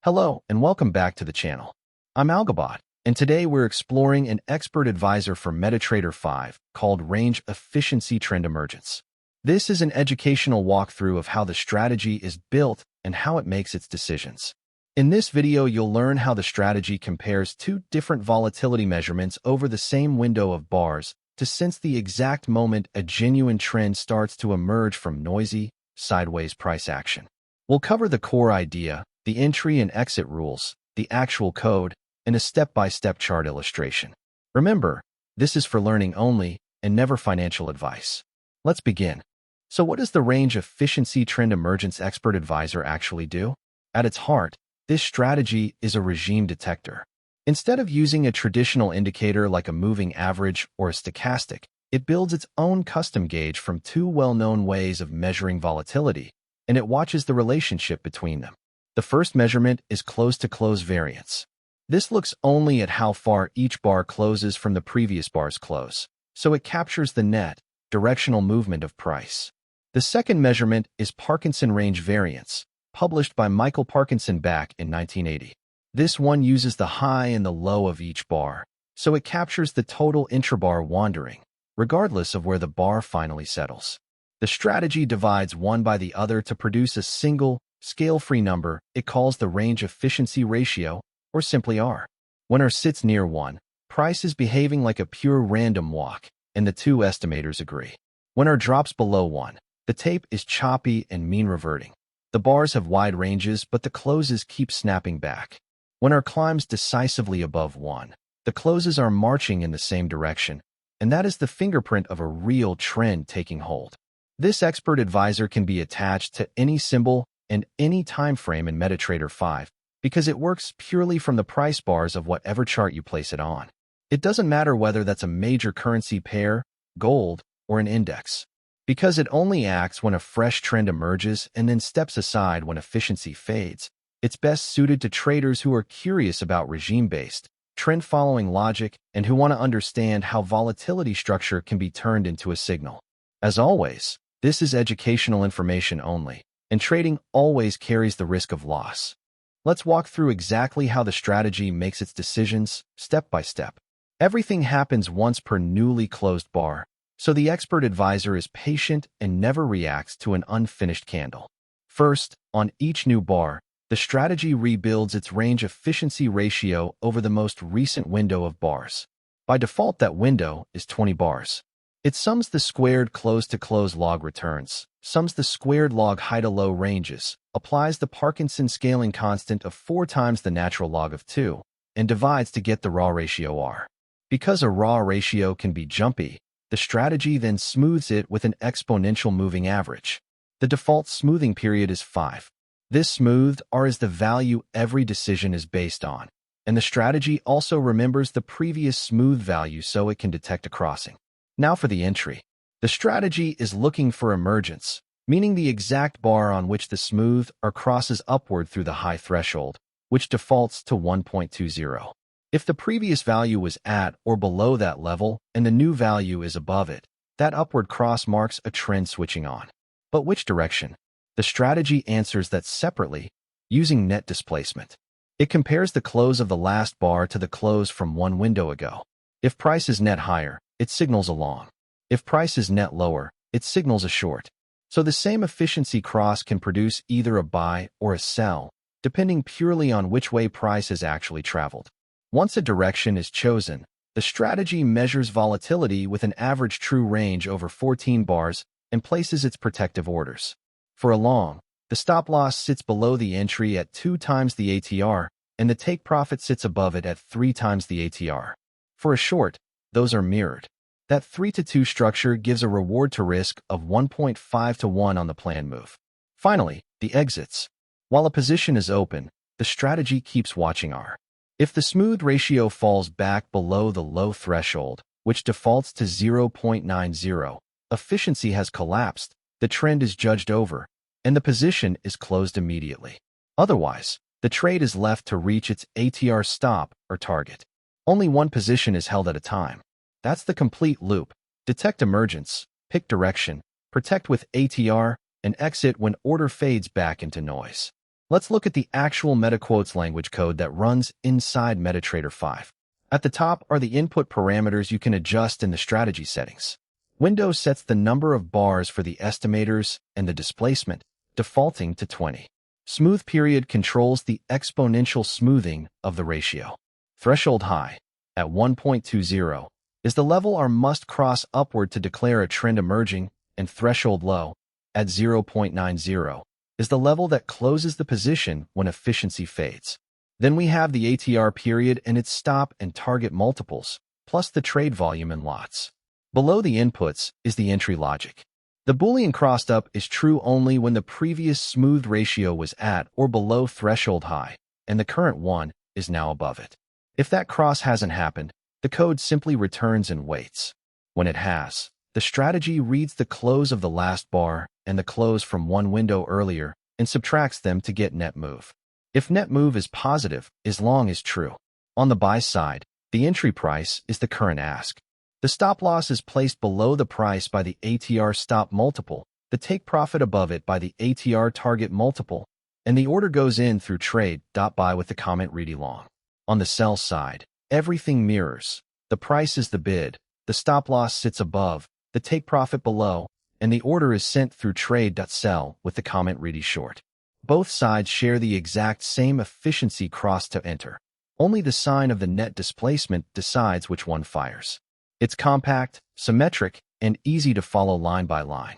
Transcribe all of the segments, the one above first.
Hello, and welcome back to the channel. I'm Algabot, and today we're exploring an expert advisor for MetaTrader 5 called Range Efficiency Trend Emergence. This is an educational walkthrough of how the strategy is built and how it makes its decisions. In this video, you'll learn how the strategy compares two different volatility measurements over the same window of bars to sense the exact moment a genuine trend starts to emerge from noisy, sideways price action. We'll cover the core idea, the entry and exit rules, the actual code, and a step-by-step chart illustration. Remember, this is for learning only and never financial advice. Let's begin. So what does the Range Efficiency Trend Emergence Expert Advisor actually do? At its heart, this strategy is a regime detector. Instead of using a traditional indicator like a moving average or a stochastic, it builds its own custom gauge from two well-known ways of measuring volatility, and it watches the relationship between them. The first measurement is close-to-close variance. This looks only at how far each bar closes from the previous bar's close, so it captures the net, directional movement of price. The second measurement is Parkinson range variance, published by Michael Parkinson back in 1980. This one uses the high and the low of each bar, so it captures the total intrabar wandering, regardless of where the bar finally settles. The strategy divides one by the other to produce a single, scale-free number it calls the range efficiency ratio, or simply R. When R sits near 1, price is behaving like a pure random walk, and the two estimators agree. When R drops below 1, the tape is choppy and mean reverting. The bars have wide ranges, but the closes keep snapping back. When R climbs decisively above 1, the closes are marching in the same direction, and that is the fingerprint of a real trend taking hold. This expert advisor can be attached to any symbol and any time frame in MetaTrader 5 because it works purely from the price bars of whatever chart you place it on. It doesn't matter whether that's a major currency pair, gold, or an index. Because it only acts when a fresh trend emerges and then steps aside when efficiency fades, it's best suited to traders who are curious about regime-based, trend-following logic and who want to understand how volatility structure can be turned into a signal. As always, this is educational information only, and trading always carries the risk of loss. Let's walk through exactly how the strategy makes its decisions, step by step. Everything happens once per newly closed bar, so the expert advisor is patient and never reacts to an unfinished candle. First, on each new bar, the strategy rebuilds its range efficiency ratio over the most recent window of bars. By default, that window is 20 bars. It sums the squared close-to-close log returns, sums the squared log high-to-low ranges, applies the Parkinson scaling constant of 4 times the natural log of 2, and divides to get the raw ratio R. Because a raw ratio can be jumpy, the strategy then smooths it with an exponential moving average. The default smoothing period is 5. This smoothed R is the value every decision is based on, and the strategy also remembers the previous smooth value so it can detect a crossing. Now for the entry. The strategy is looking for emergence, meaning the exact bar on which the smooth R crosses upward through the high threshold, which defaults to 1.20. If the previous value was at or below that level and the new value is above it, that upward cross marks a trend switching on. But which direction? The strategy answers that separately, using net displacement. It compares the close of the last bar to the close from one window ago. If price is net higher, it signals a long. If price is net lower, it signals a short. So the same efficiency cross can produce either a buy or a sell, depending purely on which way price has actually traveled. Once a direction is chosen, the strategy measures volatility with an average true range over 14 bars and places its protective orders. For a long, the stop loss sits below the entry at 2 times the ATR, and the take profit sits above it at 3 times the ATR. For a short, those are mirrored. That 3-to-2 structure gives a reward to risk of 1.5 to 1 on the planned move. Finally, the exits. While a position is open, the strategy keeps watching R. If the smooth ratio falls back below the low threshold, which defaults to 0.90, efficiency has collapsed, the trend is judged over, and the position is closed immediately. Otherwise, the trade is left to reach its ATR stop or target. Only one position is held at a time. That's the complete loop. Detect emergence, pick direction, protect with ATR, and exit when order fades back into noise. Let's look at the actual MetaQuotes language code that runs inside MetaTrader 5. At the top are the input parameters you can adjust in the strategy settings. Windows sets the number of bars for the estimators and the displacement, defaulting to 20. Smooth period controls the exponential smoothing of the ratio. Threshold high, at 1.20, is the level our must cross upward to declare a trend emerging, and threshold low, at 0.90, is the level that closes the position when efficiency fades. Then we have the ATR period and its stop and target multiples, plus the trade volume in lots. Below the inputs is the entry logic. The Boolean crossed up is true only when the previous smooth ratio was at or below threshold high, and the current one is now above it. If that cross hasn't happened, the code simply returns and waits. When it has, the strategy reads the close of the last bar and the close from one window earlier and subtracts them to get net move. If net move is positive, as long as true. On the buy side, the entry price is the current ask. The stop loss is placed below the price by the ATR stop multiple, the take profit above it by the ATR target multiple, and the order goes in through trade.buy with the comment ready long. On the sell side, everything mirrors. The price is the bid, the stop loss sits above, the take profit below, and the order is sent through trade.sell with the comment ready short. Both sides share the exact same efficiency cross to enter. Only the sign of the net displacement decides which one fires. It's compact, symmetric, and easy to follow line by line.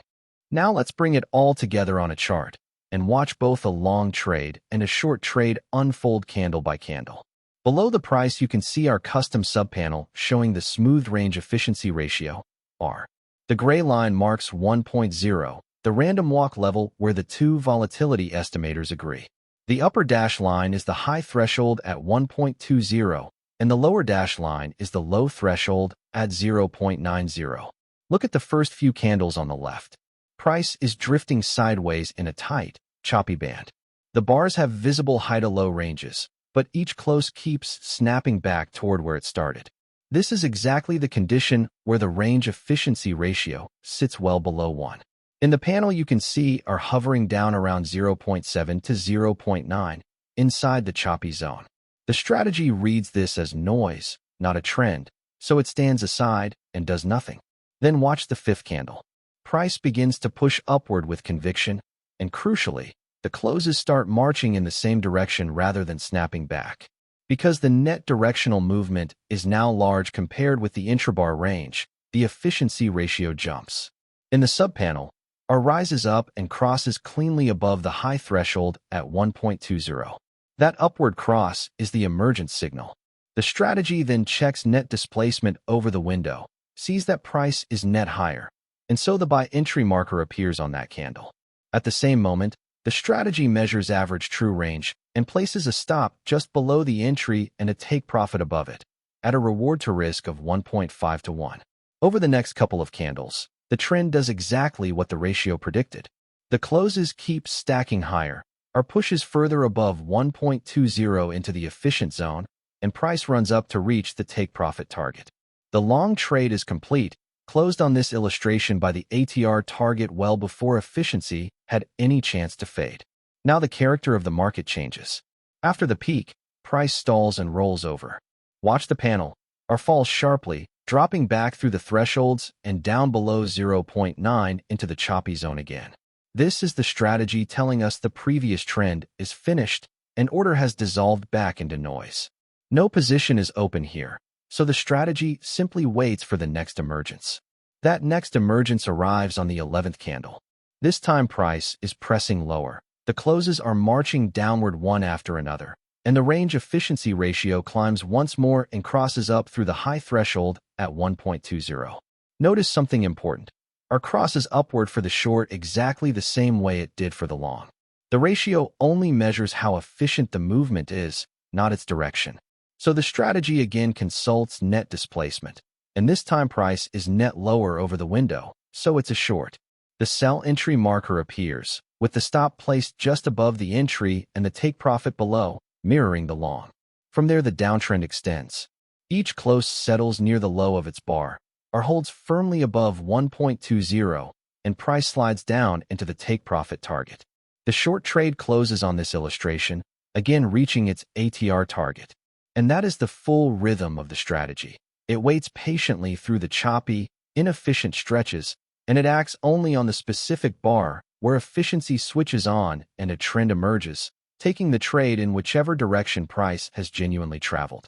Now let's bring it all together on a chart and watch both a long trade and a short trade unfold candle by candle. Below the price, you can see our custom subpanel showing the smooth range efficiency ratio, R. The gray line marks 1.0, the random walk level where the two volatility estimators agree. The upper dash line is the high threshold at 1.20, and the lower dash line is the low threshold at 0.90. Look at the first few candles on the left. Price is drifting sideways in a tight, choppy band. The bars have visible high to low ranges, but each close keeps snapping back toward where it started. This is exactly the condition where the range efficiency ratio sits well below 1. In the panel, you can see are hovering down around 0.7 to 0.9 inside the choppy zone. The strategy reads this as noise, not a trend, so it stands aside and does nothing. Then watch the fifth candle. Price begins to push upward with conviction, and crucially, the closes start marching in the same direction rather than snapping back. Because the net directional movement is now large compared with the intrabar range, the efficiency ratio jumps. In the subpanel, R rises up and crosses cleanly above the high threshold at 1.20. That upward cross is the emergence signal. The strategy then checks net displacement over the window, sees that price is net higher, and so the buy entry marker appears on that candle. At the same moment, the strategy measures average true range and places a stop just below the entry and a take profit above it, at a reward to risk of 1.5 to 1. Over the next couple of candles, the trend does exactly what the ratio predicted. The closes keep stacking higher, R pushes further above 1.20 into the efficient zone, and price runs up to reach the take profit target. The long trade is complete, closed on this illustration by the ATR target well before efficiency had any chance to fade. Now the character of the market changes. After the peak, price stalls and rolls over. Watch the panel. R falls sharply, dropping back through the thresholds and down below 0.9 into the choppy zone again. This is the strategy telling us the previous trend is finished and order has dissolved back into noise. No position is open here, so the strategy simply waits for the next emergence. That next emergence arrives on the 11th candle. This time price is pressing lower. The closes are marching downward one after another, and the range efficiency ratio climbs once more and crosses up through the high threshold at 1.20. Notice something important. R crosses upward for the short exactly the same way it did for the long. The ratio only measures how efficient the movement is, not its direction. So the strategy again consults net displacement, and this time price is net lower over the window, so it's a short. The sell entry marker appears, with the stop placed just above the entry and the take profit below, mirroring the long. From there the downtrend extends. Each close settles near the low of its bar, or holds firmly above 1.20, and price slides down into the take profit target. The short trade closes on this illustration, again reaching its ATR target. And that is the full rhythm of the strategy. It waits patiently through the choppy, inefficient stretches, and it acts only on the specific bar where efficiency switches on and a trend emerges, taking the trade in whichever direction price has genuinely traveled.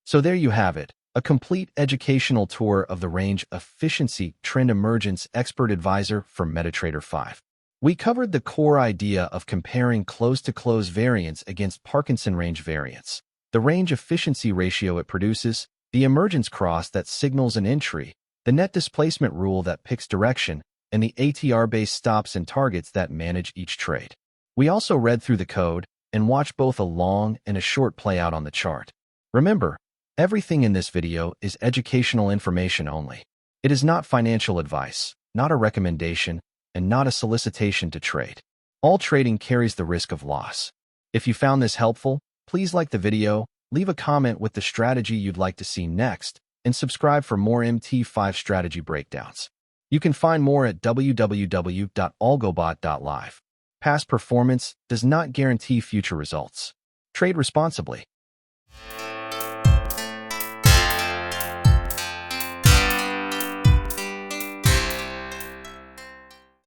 So there you have it, a complete educational tour of the Range Efficiency Trend Emergence Expert Advisor for MetaTrader 5. We covered the core idea of comparing close-to-close variance against Parkinson range variance, the range efficiency ratio it produces, the emergence cross that signals an entry, the net displacement rule that picks direction, and the ATR-based stops and targets that manage each trade. We also read through the code and watched both a long and a short playout on the chart. Remember, everything in this video is educational information only. It is not financial advice, not a recommendation, and not a solicitation to trade. All trading carries the risk of loss. If you found this helpful, please like the video, leave a comment with the strategy you'd like to see next, and subscribe for more MT5 strategy breakdowns. You can find more at www.algobot.live. Past performance does not guarantee future results. Trade responsibly.